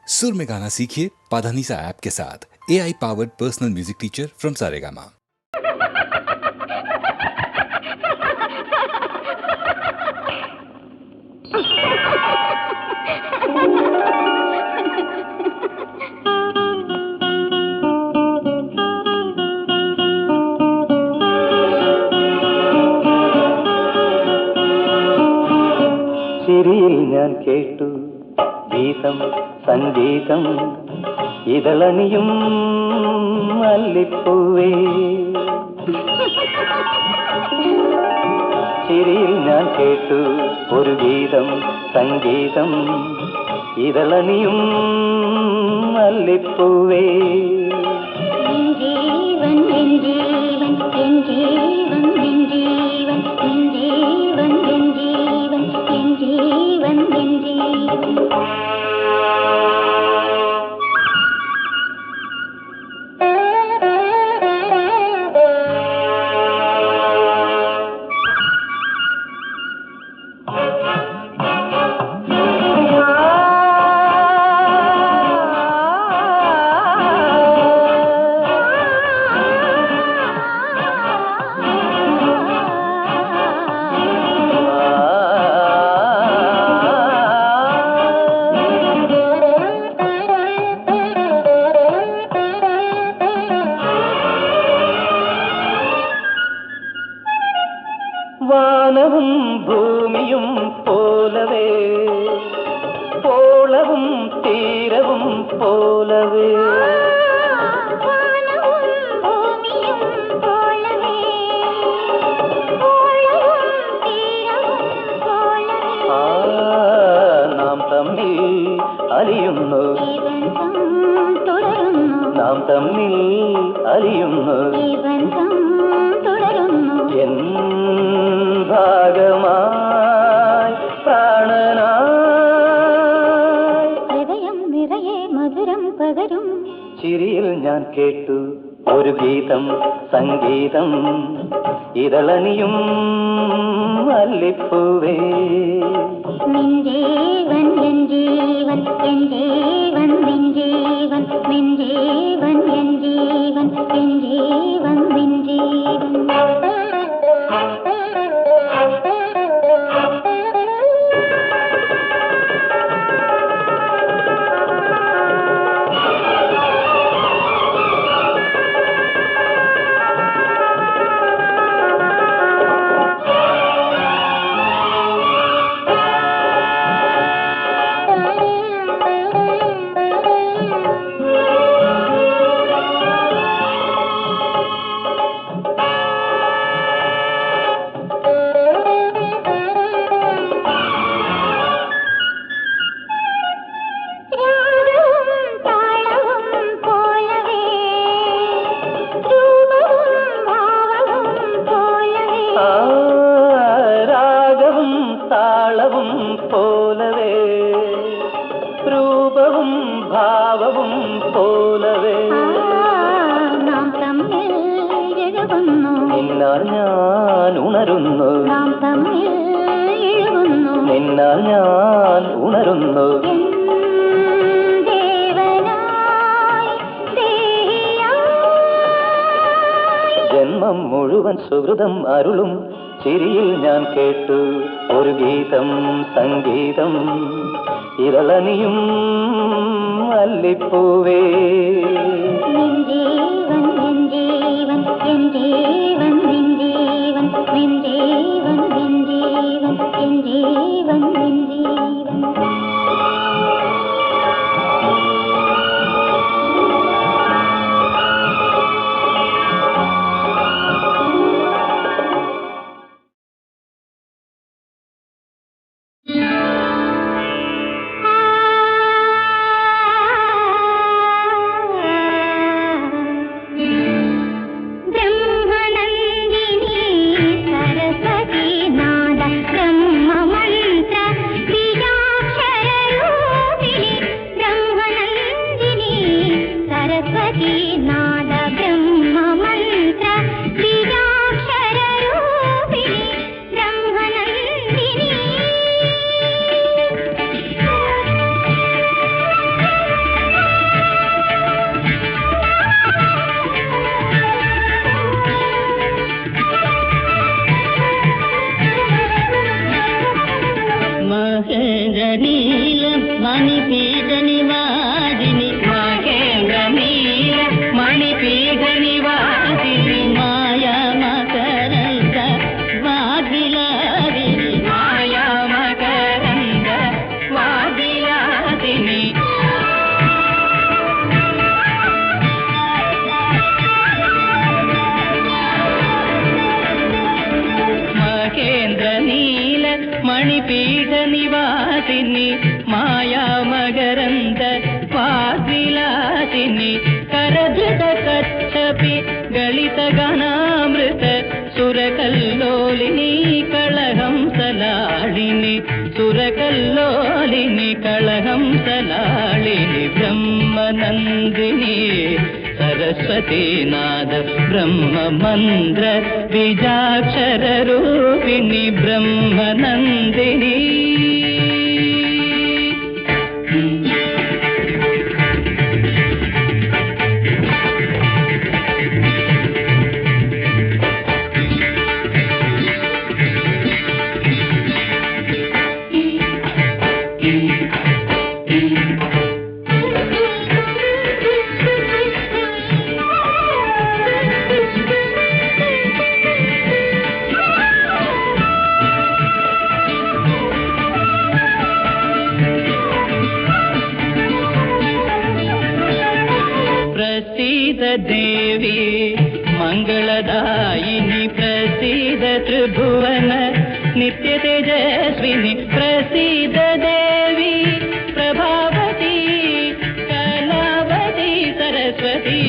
सुर में गाना सीखिए पाधानीसा ऐप के साथ। AI powered personal music teacher from Saregama. ചിരിയിൽ ഞാൻ കേട്ടു ഗീതം സംഗീതം ഇതളണിയും മല്ലിപ്പൂവേ. ചിരിയിൽ ഞാൻ കേട്ടു ഒരു ഗീതം സംഗീതം ഇതളണിയും മല്ലിപ്പൂവേ. വാനവും ഭൂമിയും പോലവേ, പോളവും തീരവും പോലവേ. നാം തമ്മിൽ അലിയുന്നു, നാം തമ്മിൽ അലിയുന്നു, എൻ ഭാഗമായി പ്രാണനായി ഹൃദയം നിറയെ മധുരം പകരും. ചിരിയിൽ ഞാൻ കേട്ടു ഒരു ഗീതം സംഗീതം ഇതളണിയും മല്ലിപ്പൂവേ. നിൻ ജീവൻ എൻ ജീവൻ, എൻ ജീവൻ നിൻ ജീവൻ, നിൻ ജീവൻ എൻ ജീവൻ, എൻ ജീവൻ നിൻ ജീവൻ. രാഗവും താളവും പോലവേ, രൂപവും ഭാവവും പോലവേ. നാം തമ്മിൽ എഴുതുന്നു, നിന്നാൽ ഞാൻ ഉണരുന്നു, നാം തമ്മിൽ എഴുതുന്നു, നിന്നാൽ ഞാൻ ഉണരുന്നു. ജന്മം മുഴുവൻ സുഹൃതം അരുളും ചിരിയിൽ ഞാൻ കേട്ടു ഒരു ഗീതം സംഗീതം ഇരളണിയും മല്ലിപ്പൂവേ. നിൻ ജീവൻ എൻ ജീവൻ, എൻ ജീവൻ നിൻ ജീവൻ, നിൻ ജീവൻ എൻ ജീവൻ, എൻ ജീവൻ നിൻ ജീവൻ. वाग्विलासिनि करधृत कच्छपि गलितगानामृत सुरकल्लोलिनी कलहंसलालिनि सुरकल्लोलिनि कलहंसलालिनि ब्रह्मनन्दिनी सरस्वती नाद ब्रह्ममन्त्र बीजाक्षररूपिणि ब्रह्मनन्दिनी प्रसीद देवी मंगलदायिनी प्रसीद त्रिभुवन नित्य तेजस्विनी प्रसीद देवी प्रभावती कलावती सरस्वती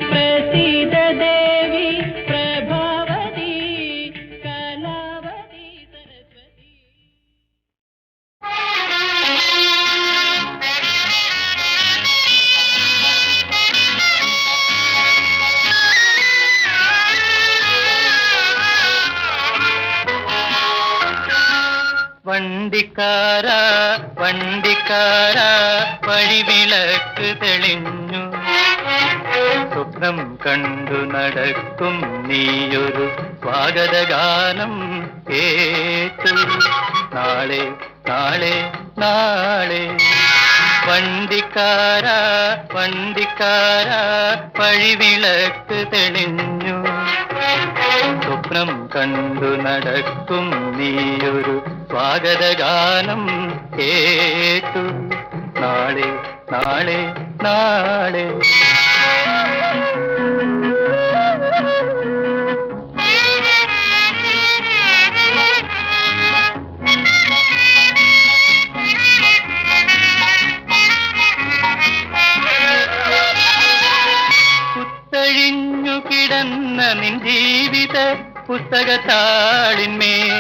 प्रसीद देवी प्रभावती कलावती सरस्वती വണ്ടിക്കാര വണ്ടിക്കാര വഴിവിളക്ക് തെളിഞ്ഞു സ്വപ്നം കണ്ടു നടക്കും നീയൊരു സ്വാഗതഗാനം കേട്ടു നാളെ നാളെ നാളെ വണ്ടിക്കാര വണ്ടിക്കാര വഴിവിളക്ക് തെളിഞ്ഞു സ്വപ്നം കണ്ടു നടക്കും നീയൊരു സ്വാഗതഗാനം കേട്ടു നാളെ നാളെ നാളെ കുത്തഴിഞ്ഞു കിടന്ന നിൻ ജീവിത പുസ്തകത്താളിന്മേൽ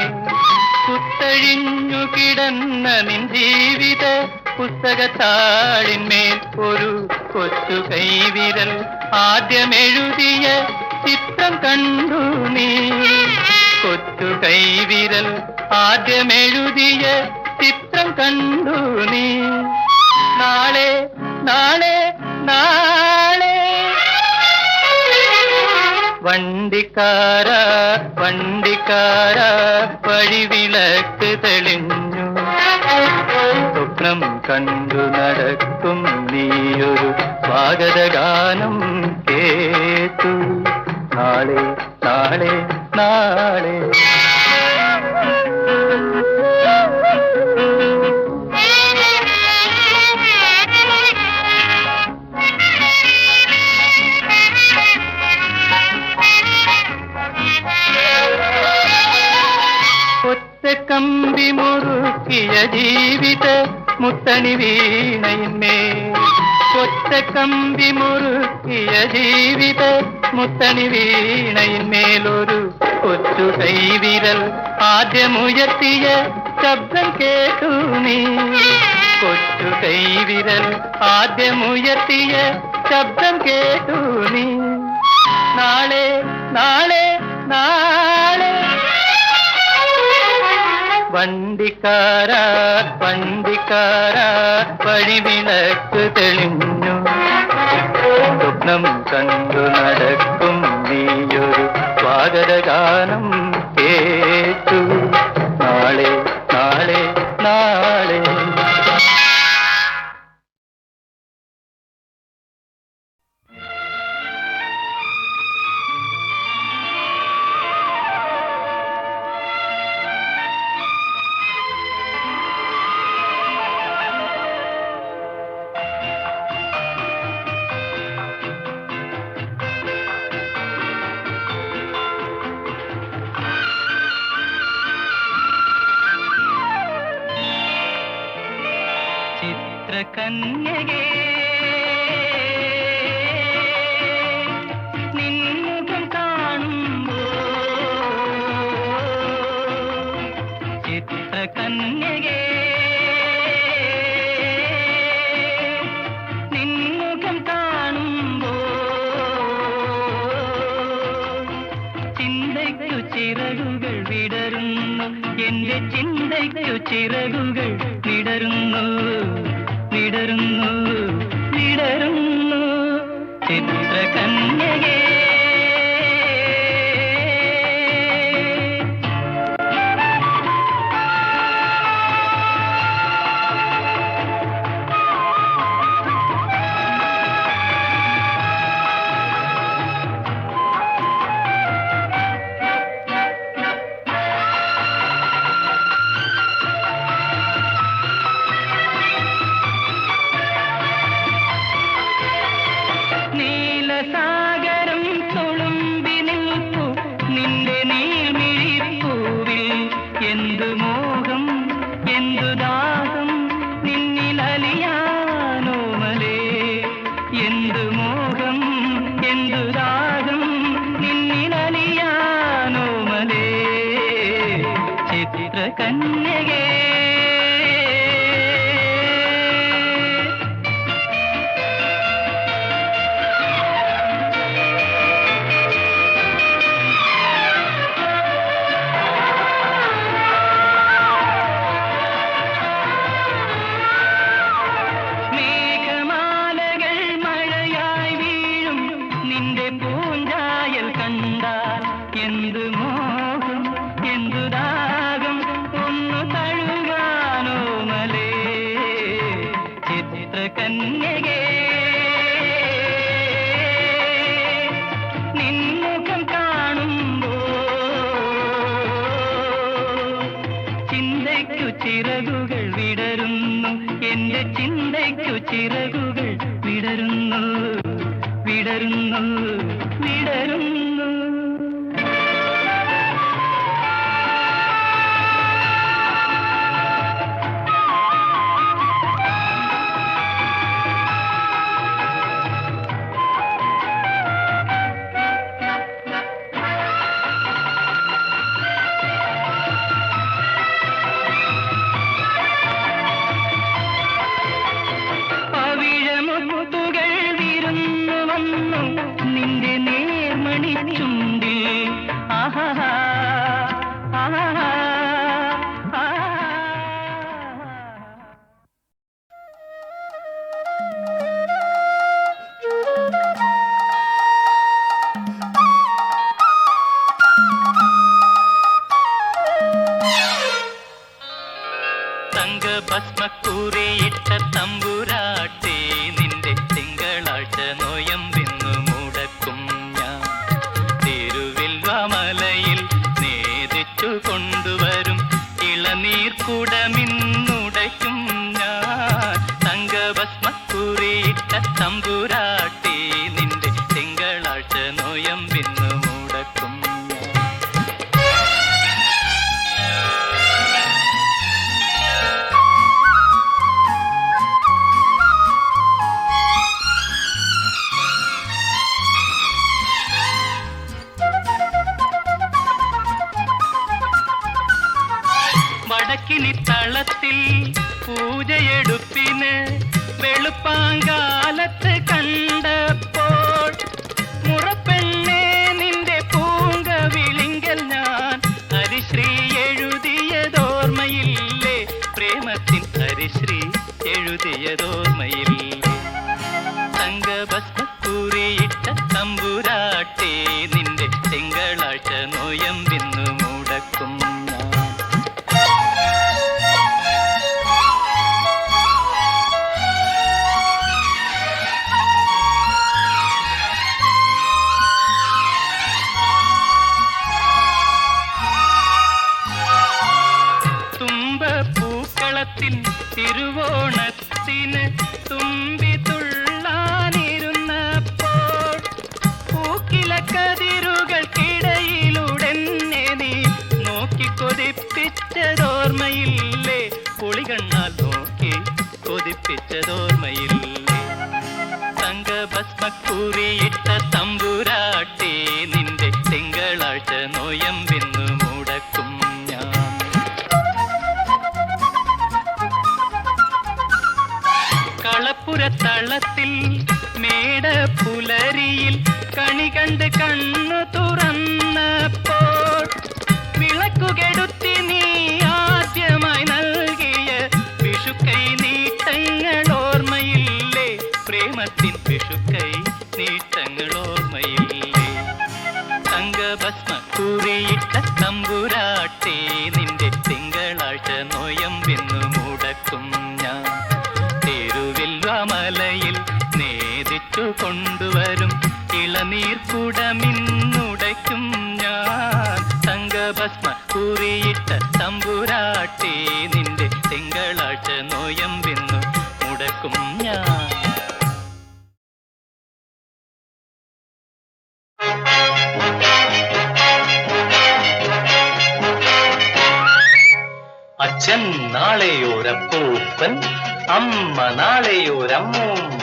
കുത്തഴിഞ്ഞു കിടന്ന നിൻ ജീവിത പുസ്തകത്താളിന്മേൽ ഒരു കൊച്ചു കൈവിരൽ ആദ്യമെഴുതിയ ചിത്രം കണ്ടു നീ കൊച്ചു കൈവിരൽ ആദ്യമെഴുതിയ ചിത്രം കണ്ടു നീ നാളെ നാളെ നാളെ വണ്ടിക്കാര വണ്ടിക്കാര വഴിവിളക്ക് തെളിഞ്ഞു സ്വപ്നം കണ്ടു നടക്കും നീയൊരു സ്വാഗതഗാനം കേട്ടു നാളെ നാളെ നാളെ കമ്പി മുറുക്കിയ ജീവിത മുത്തണി വീണയിന്മേൽ ഒറ്റ കമ്പി മുറുക്കിയ ജീവിത മുത്തണി വീണയിന്മേലൊരു കൊച്ചു കൈവിരൽ ആദ്യമുയർത്തിയ ശബ്ദം കേട്ടു നീ കൊച്ചു കൈവിരൽ ആദ്യമുയർത്തിയ ശബ്ദം കേട്ടു നീ നാളെ നാളെ നാളെ വണ്ടിക്കാര വണ്ടിക്കാര വഴിവിളക്ക് തെളിഞ്ഞു സ്വപ്നം കണ്ടു നടക്കും നീയൊരു സ്വാഗതഗാനം കേട്ടു നാളെ നാളെ നാളെ ചിത്രകന്യകേ നിൻമുഖം കാണുമ്പോൾ ചിത്രകന്യകേ നിൻമുഖം കാണുമ്പോൾ ചിന്തയ്ക്കു ചിറകുകൾ വിടരുന്നു എന്റെ ചിന്തയ്ക്കു ചിറകുകൾ വിടരുന്നു വിടരുന്നു വിടരുന്നു ചിത്രകന്യകേ സാഗരം തുളുമ്പി നിൽപ്പു നിന്റെ നീർമിഴിപ്പൂവിൽ എന്തു മോഹം എന്തു ദാഹം നിന്നിലലിയാനോമലേ എന്തു മോഹം എന്തു ദാഹം നിന്നിലലിയാനോമലേ ചിത്രകന്യകേ എന്തു മോഹം എന്തു ദാഹം ഒന്നു തഴുകാനോ മലേ ചിത്രകന്യകേ നിൻമുഖം കാണുമ്പോൾ ചിന്തയ്ക്കു ചിറകുകൾ വിടരുന്നു എന്റെ ചിന്തയ്ക്കു ചിറകുകൾ വിടരുന്നു വിടരുന്നു വിടരുന്നു നിന്റെ നേർമണി ചുണ്ടിൽ ആഹാ ആഹാ തങ്കഭസ്മക്കൂറിയിട്ട തമ്പുരാട്ടി നിന്റെ തിങ്കളാഴ്ച നോയമ്പിന്നു മുടക്കും ഞാൻ തിരുവിൽവാമലയിൽ നേദിച്ചു കൊണ്ടുവരും ഇളനീർക്കുടമിന്നുടയ്ക്കും ഞാൻ തങ്കഭസ്മക്കൂറിയിട്ട തമ്പുരാട്ടി നിന്റെ തിങ്കളാഴ്ച നോയമ്പിന്നു മുടക്കും വടക്കിനി തളത്തിൽ പൂജയെടുപ്പിന് വെളുപ്പാങ്കാലത്ത് കണ്ടപ്പോൾ മുറപ്പെണ്ണേ നിന്റെ പൂങ്കവിളിങ്കൽ ഞാൻ ഹരിശ്രീ എഴുതിയതോർമ്മയില്ലേ പ്രേമത്തിൻ ഹരിശ്രീ എഴുതിയതോർമ്മയില്ലേ തങ്കഭസ്മക്കൂറിയിട്ട തമ്പുരാട്ടി നിന്റെ തിങ്കളാഴ്ച നോയമ്പിന്നു മുടക്കും പൂക്കളത്തിൽ തിരുവോണത്തിന് തുമ്പി തുള്ളാനിരുന്നപ്പോൾ പൂക്കിലക്കതി രക്ഷിച്ചതോർമ്മയില്ലേ? തങ്കഭസ്മക്കുറിയിട്ട തമ്പുരാട്ടി നിന്റെ തിങ്കളാഴ്ച നോയമ്പിന്നു മുടക്കും ഞാൻ. കളപ്പുരത്തളത്തിൽ മേടപ്പുലരിയിൽ കണി കണ്ട് കണ്ണു തുറന്നപ്പോൾ വിളക്കുകെടുത്തി നീ ആദ്യമായി നൽകിയ വിഷുക്കൈ നീട്ടങ്ങൾ ഓർമ്മയില്ലേ? പ്രേമത്തിൻ വിഷുക്കൈ നീട്ടങ്ങൾ ഓർമ്മയില്ലേ? തങ്കഭസ്മക്കുറിയിട്ട തമ്പുരാട്ടി നിന്റെ തിങ്കളാഴ്ച നോയമ്പിന്നു മുടക്കും ഞാൻ. തിരുവില്വാമലയിൽ നേദിച്ചു കൊണ്ടുവരും ഇളനീർക്കുടമിന്നുടയ്ക്കും ഞാൻ. തങ്കഭസ്മക്കുറിയിട്ട തമ്പുരാട്ടി നിന്റെ തിങ്കളാഴ്ച നോയമ്പിന്നു മുടക്കും ഞാൻ. അച്ഛൻ നാളെയൊരപ്പൂപ്പൻ, അമ്മ നാളെയൊരമ്മൂമ്മ.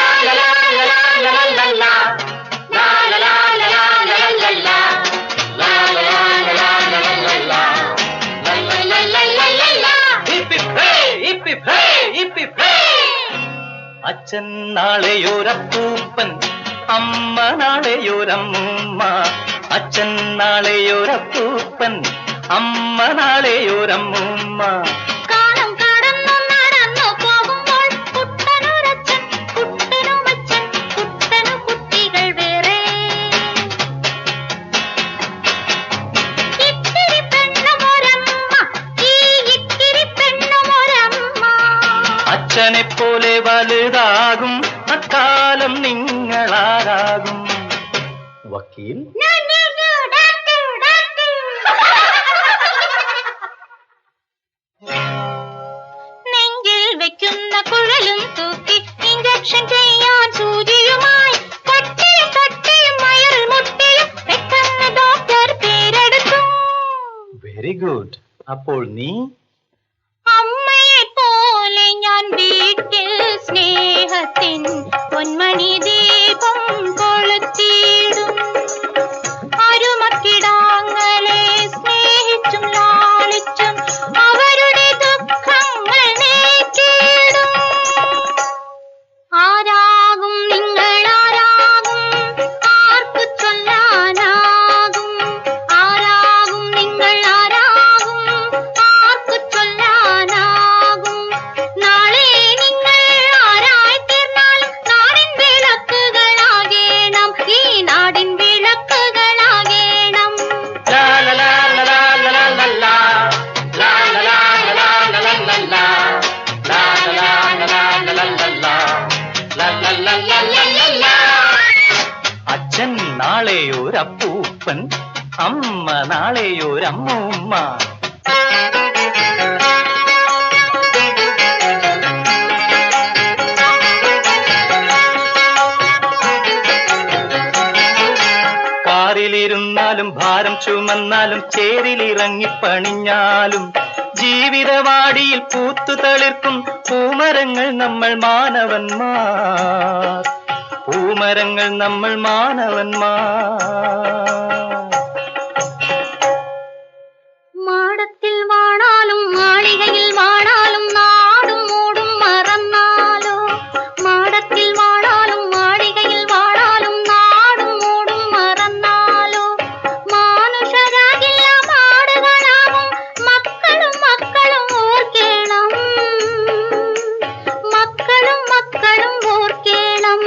അച്ഛൻ നാളെയൊരപ്പൂപ്പൻ, അമ്മ നാളെയൊരമ്മൂമ്മ. അച്ഛൻ നാളെയൊരപ്പൂപ്പൻ, അമ്മ നാളെയൊരമ്മൂമ്മ. അച്ഛനെ പോലെ വലുതാകും അക്കാലം നിങ്ങളാരാകും? വക്കീൽ, നെഞ്ചിൽ വെക്കുന്ന കുഴലും തൂക്കി ഇഞ്ചക്ഷൻ ചെയ്യാൻ സൂചിയുമായി കട്ടിയും കട്ടിയും മയൽ മുട്ടിയും പെട്ടെന്ന് ഡോക്ടർ പേരെടുത്തു. Very good. അപ്പോൾ നീ? അമ്മയെ പോലെ ഞാൻ വീട്ടിൽ സ്നേഹത്തിൻ പൊന്മണി ദീപം കൊളുത്തിയിടും. അരുമക്കിടാങ്ങളെ സ്നേഹിച്ചും ലാളിച്ചും അവരുടെ ദുഃഖങ്ങൾ നീക്കിയിടും. ആരാകും നിങ്ങളാരാകും? ആർക്കു ചൊല്ലാനാകും? ആരാകും നിങ്ങളാരാകും? ആർക്കു ചൊല്ലാനാകും? നാളെ നിങ്ങൾ ആരായി തീർന്നാലും നാടിൻ വിളക്കുകളാകേണം, ഈ നാടിൻ വിളക്കുകളാകേണം. അച്ഛൻ നാളെയൊരപ്പൂപ്പൻ, അമ്മ നാളെയൊരമ്മൂമ്മ. കാറിലിരുന്നാലും ഭാരം ചുമന്നാലും ചേരിലിറങ്ങി പണിഞ്ഞാലും ജീവിതവാടിയിൽ പൂത്തു തളിർക്കും പൂമരങ്ങൾ നമ്മൾ മാനവന്മാർ. പൂമരങ്ങൾ നമ്മൾ മാനവന്മാർ. മാടത്തിൽ വാണാലും മാളികയിൽ വാണാലും നാടും മൂടും മറന്നാലോ? മാടത്തിൽ വാണാലും മാളികയിൽ വാണാലും നാടും മൂടും മറന്നാലോ? മാനുഷരാകില്ല മാടുകളാവും മക്കളും മക്കളും ഓർക്കേണം, മക്കളും മക്കളും ഓർക്കേണം.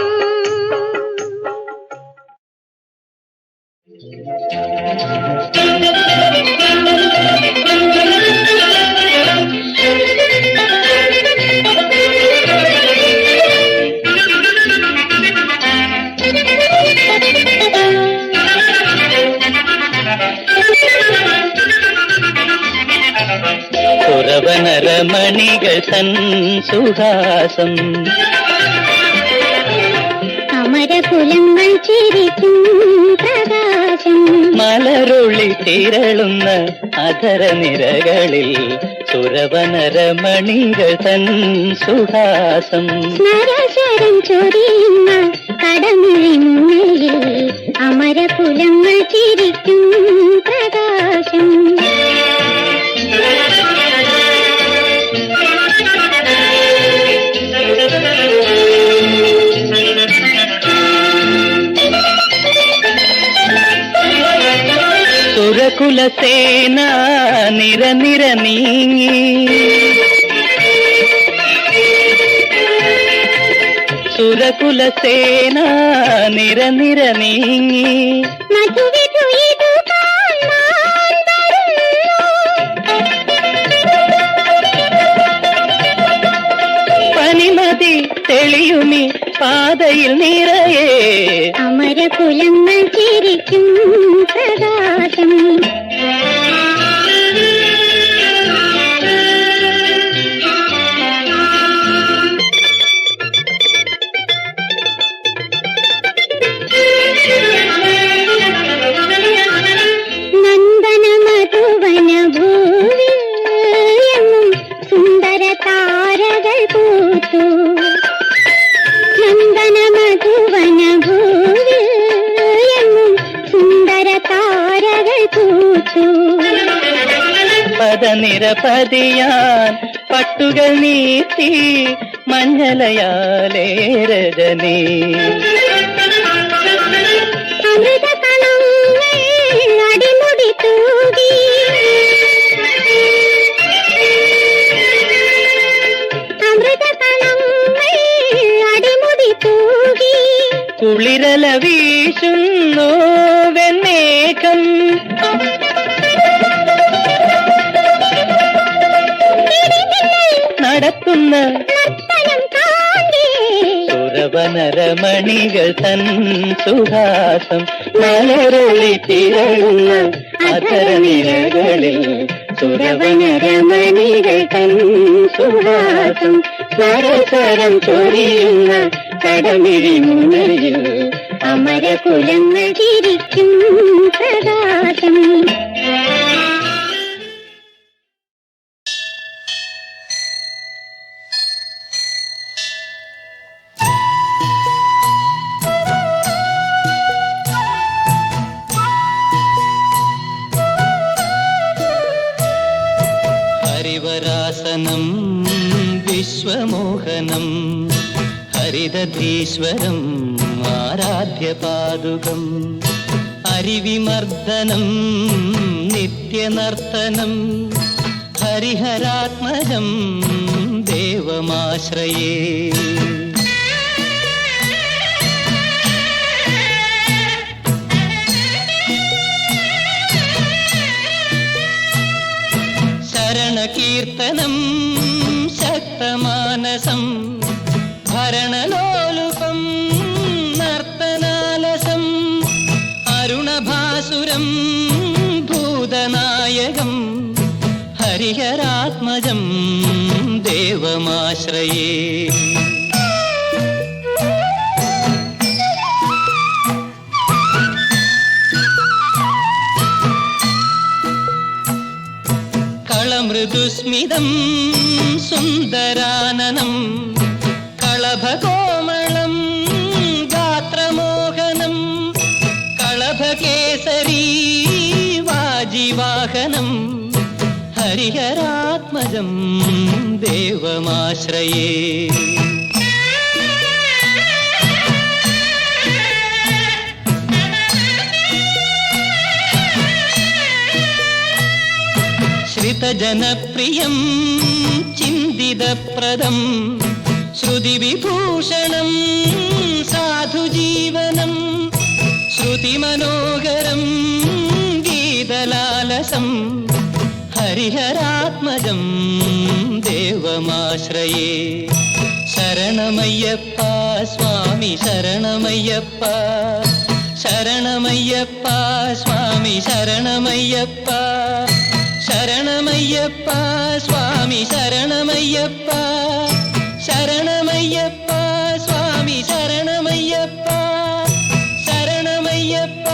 പുരവനരമണികൾ തൻ സുഹാസം, അമരകുലങ്ങൾ ചിരിക്കും പ്രകാശം, മലരുള്ളി തിരളുന്ന അധരനിരകളിൽ സുരവനരമണികൾ തൻ സുഹാസം. നരശരം ചൊരിയുന്ന കടമിഴി മുന്നിൽ അമരകുലങ്ങൾ ചിരിക്കും പ്രകാശം. സുരകുലസേന നിരനിര നീങ്ങി സുരകുലസേന നിരനിര നീങ്ങി മധുവിധുയിതു കാണാൻ വരുന്നു. പനിമതി തെളിയുമി പാതയിൽ നിറയെ അമരകുലങ്ങൾ ചിരിക്കും പ്രകാശം. നന്ദന മധുവന ഭൂവിൽ എങ്ങും സുന്ദര താരകൾ പൂത്തു. നന്ദന മധുവന ഭൂവിൽ എങ്ങും സുന്ദര താരകൾ പൂത്തു. പദനിരപതിയാൻ പട്ടുകൾ നീട്ടി മഞ്ഞലയാലേ രജനീ. അമൃതകണങ്ങൾ അടിമുടി തൂകി അമൃതകണങ്ങൾ അടിമുടി തൂകി കുളിരല വീശുന്നു വെണ്ണേകം. നടത്തുന്ന നർത്തനം താണ്ടി സുരവനരമണികൾ തൻ സുഹാസം. മലരൊളി തിരളുന്ന അധരനിരകളിൽ സുരവനരമണികൾ തൻ സുഹാസം. നരസരം ചൊരിയുന്ന കടമിഴി മുന്നിൽ അമരകുലങ്ങൾ ചിരിക്കും പ്രകാശം. ഹരിവരാസനം വിശ്വമോഹനം ഹരിതധീശ്വരം ആരാധ്യപാദുകം. അരിവിമർദ്ദനം നിത്യനർത്തനം ഹരിഹരാത്മജം ദേവമാശ്രയേ. ശരണകീർത്തനം ശക്തമാനസം ഭരണലോലുപം നർത്തനാലസം അരുണഭാസുരം ഭൂതനായകം ഹരിഹരാത്മജം ദേവമാശ്രയേ. കളമൃദുസ്മിതം സുന്ദരാനനം കളഭകോമളം ഗാത്രമോഹനം കളഭകേസരീ വാജിവാഹനം ഹരിഹരാത്മജം ദേവമാശ്രയേ. ശ്രിതജനപ്രിയം ചിന്തിതപ്രദം ശ്രുതിവിഭൂഷണം സാധുജീവനം ശ്രുതിമനോഹരം ഗീതലാലസം ഹരിഹരാത്മജം ദേവമാശ്രയേ. ശരണമയ്യപ്പ സ്വാമി ശരണമയ്യപ്പ ശരണമയ്യപ്പ സ്വാമി ശരണമയ്യപ്പ ശരണമയ്യപ്പ സ്വാമി ശരണമയ്യപ്പ ശരണമയ്യപ്പ സ്വാമി ശരണമയ്യപ്പ ശരണമയ്യപ്പ.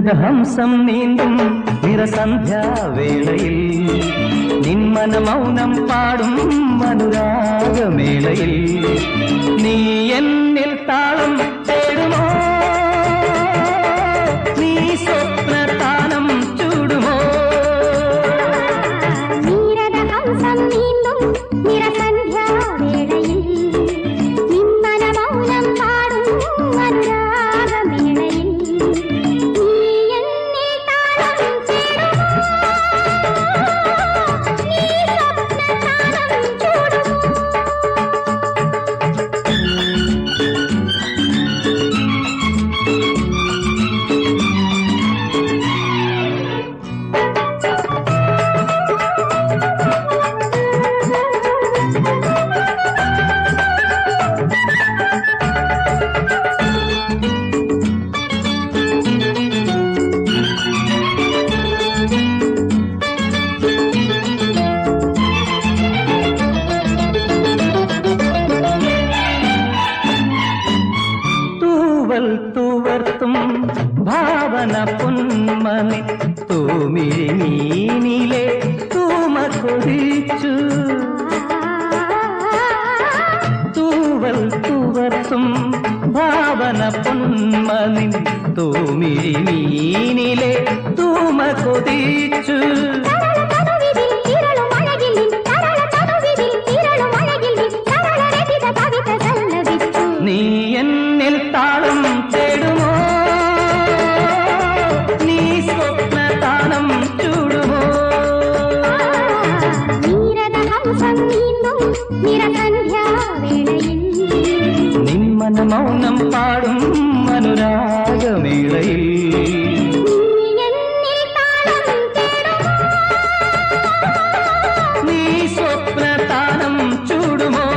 നീരദഹംസം നീന്തും നിറസന്ധ്യാവേളയിൽ നിന്മന മൗനം പാടും അനുരാഗമേളയിൽ നീ എന്നിൽ താളം തേടുമോ നീ സ്വപ്നതാനം ചൂടുമോ നീരദഹംസം നീന്തും നിറസന്ധ്യാവേളയിൽ നിന്മന മൗനം പാടും അനുരാഗമേളയിൽ നീ എന്നിൽ താളം തേടുമോ നീ സ്വപ്നതാനം ചൂടുമോ തൂവൽ തൂവർത്തും ഭാവന പൊന്മണി തൂമിഴിനീനിലെ തൂമ കൊതിച്ചു തൂവൽ തൂവർത്തും ഭാവന പൊന്മണി തൂമിഴിനീനിലെ തൂമ കൊതിച്ചു നീ എന്നിൽ താളം തേടുമോ നീ സ്വപ്നതാനം ചൂടുമോ നീരദഹംസം നീന്തും നിറസന്ധ്യാവേളയിൽ നിന്മന മൗനം പാടും അനുരാഗമേളയിൽ നീ എന്നിൽ താളം തേടുമോ നീ സ്വപ്നതാനം ചൂടുമോ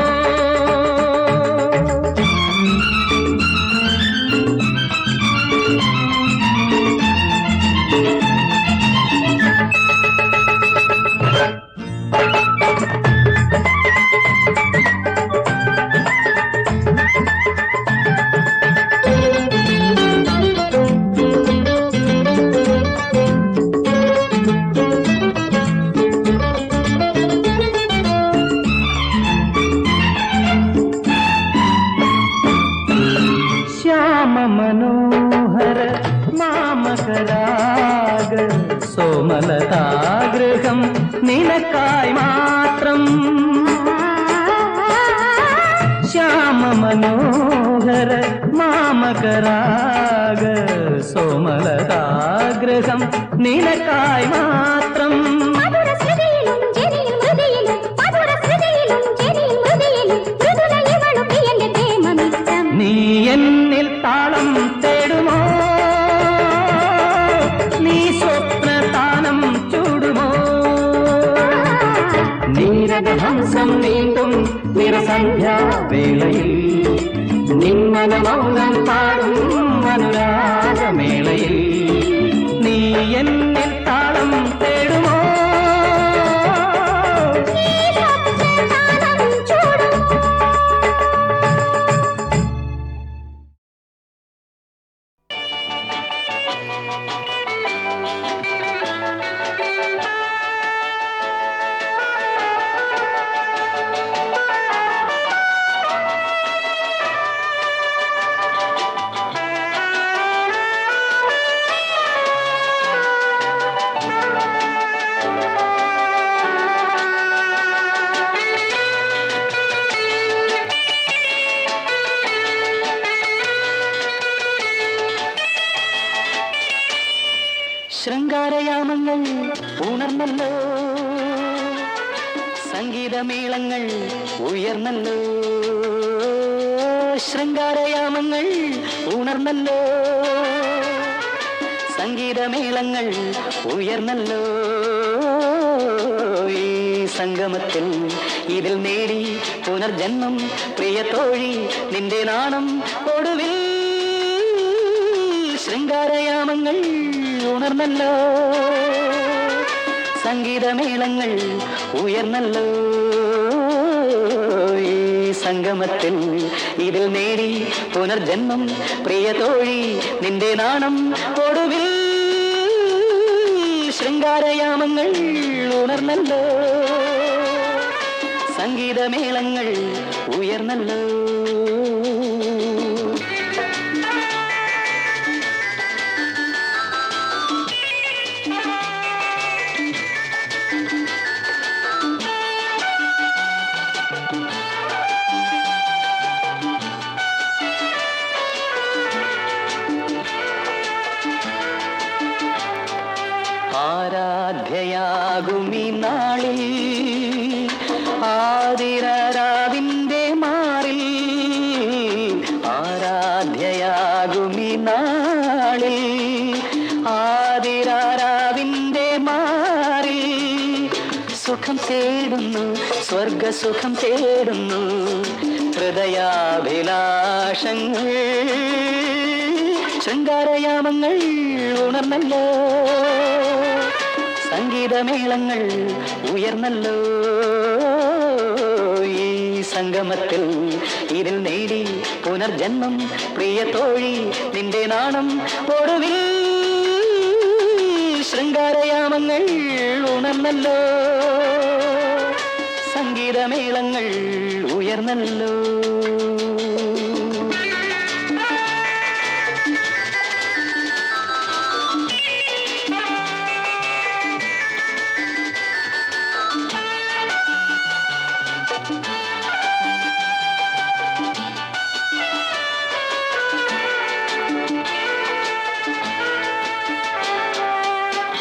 ശ്യാമ മനോഹര നാമകരാഗ സോമലതാഗൃഹം നിനക്കായി മാത്രം ശ്യാമ മനോഹര നാമകരാഗ സോമലതാഗൃഹം നിനക്കായി മാത്രം മധുരസ്മൃതിയിലും ജനിയും ഹൃദയിലും മധുരസ്മൃതിയിലും ജനിയും ഹൃദയിലും മൃദുലയിവളും പ്രിയന്റെ പ്രേമമിഷ്ടം നീ എന്നിൽ താളം തേടുമോ നീ സ്വപ്നതാനം ചൂടുമോ നീരദഹംസം നീന്തും നിറസന്ധ്യാവേളയിൽ നിന്മന മൗനം പാടും അനുരാഗമേളയിൽ നീ എന്നിൽ താളം തേടുമോ നീ സ്വപ്നതാനം ചൂടുമോ ശൃംഗാരയാമങ്ങൾ ഉണർന്നല്ലോ സംഗീതമേളങ്ങൾ ഉയർന്നല്ലോ ശൃംഗാരയാമങ്ങൾ ഉണർന്നല്ലോ സംഗീതമേളങ്ങൾ ഉയർന്നല്ലോ ഈ സംഗമത്തിൽ ഇതിൽ നേടി പുനർജന്മം പ്രിയ തോഴി നിന്റെ നാണം ഒടുവിൽ ശൃംഗാരയാമങ്ങൾ ഉണർന്നല്ലോ സംഗീതമേളങ്ങൾ ഉയർന്നല്ലോ ഈ സംഗമത്തിൽ ഇതിൽ നേടി പുനർജന്മം പ്രിയ തോഴി നിന്റെ നാണം ഒടുവിൽ ശൃംഗാരയാമങ്ങൾ ഉണർന്നല്ലോ, സംഗീതമേളങ്ങൾ ഉയർന്നല്ലോ. ആരാധ്യയാകുമീ നാളിൽ ആതിരാവിന്റെ മാറിൽ, ആരാധ്യയാകുമീ നാളിൽ ആതിരാവിന്റെ മാറിൽ, സുഖം തേടുന്നു സ്വർഗസുഖം തേടുന്നു ഹൃദയാഭിലാഷങ്ങൾ, ശൃംഗാരയാമങ്ങൾ ഉണർന്നല്ലോ, സംഗീതമേളങ്ങൾ ഉയർന്നല്ലോ. ഈ സംഗമത്തിൽ ഇതിൽ നേടി പുനർജന്മം പ്രിയ തോഴി നിന്റെ നാണം ഒടുവിൽ, ശൃംഗാരയാമങ്ങൾ ഉണർന്നല്ലോ, സംഗീതമേളങ്ങൾ ഉയർന്നല്ലോ.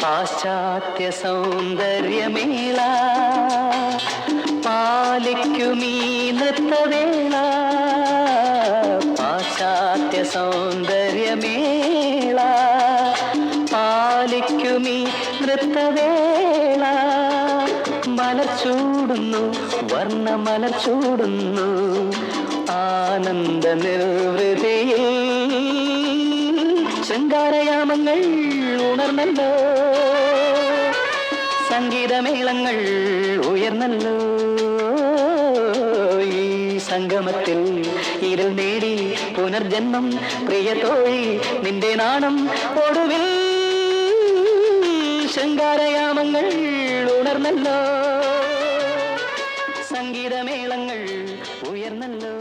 പാശ്ചാത്യ സൗന്ദര്യമേള പാലിക്കുമീ നൃത്തവേള, പാശ്ചാത്യ സൗന്ദര്യമേള പാലിക്കുമീ നൃത്തവേള, മലർച്ചൂടുന്നു വർണ്ണമലർച്ചൂടുന്നു ആനന്ദ നിർവൃതിയിൽ, ശൃംഗാരയാമങ്ങൾ ഉണർന്നല്ലോ, സംഗീതമേളങ്ങൾ ഉയർന്നല്ലോ. ഈ സംഗമത്തിൽ ഇതിൽ നേടി പുനർജന്മം പ്രിയ തോഴി നിന്റെ നാണം ഒടുവിൽ, ശൃംഗാരയാമങ്ങൾ ഉണർന്നല്ലോ, സംഗീതമേളങ്ങൾ ഉയർന്നല്ലോ.